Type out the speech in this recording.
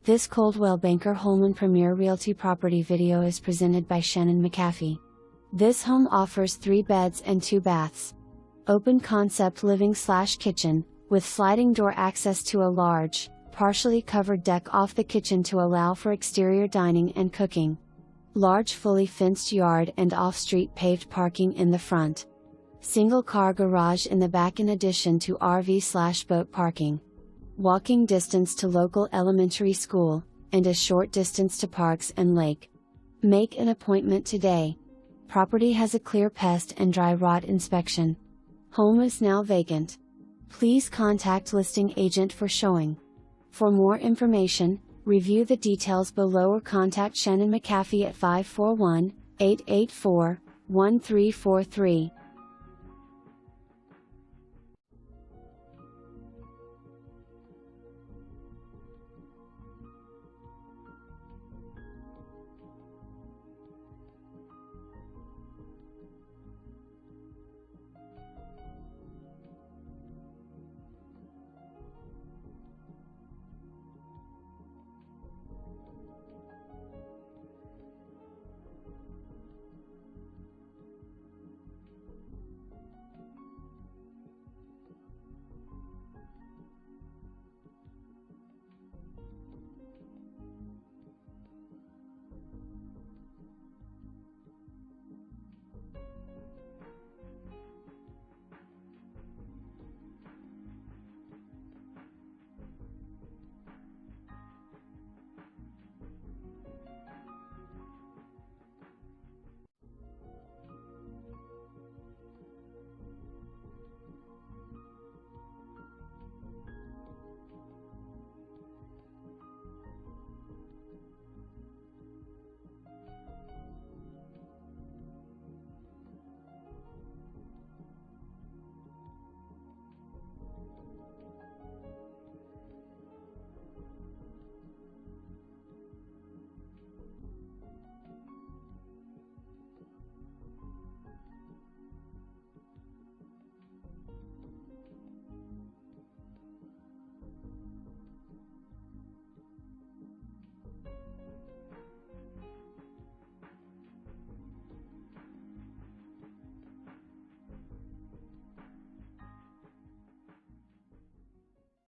This Coldwell Banker Holman Premier Realty property video is presented by Shannon McAfee. This home offers 3 beds and 2 baths. Open concept living/kitchen, with sliding door access to a large, partially covered deck off the kitchen to allow for exterior dining and cooking. Large fully fenced yard and off-street paved parking in the front. Single car garage in the back in addition to RV/boat parking. Walking distance to local elementary school, and a short distance to parks and lake. Make an appointment today. Property has a clear pest and dry rot inspection. Home is now vacant. Please contact listing agent for showing. For more information, review the details below or contact Shannon McAfee at 541-884-1343.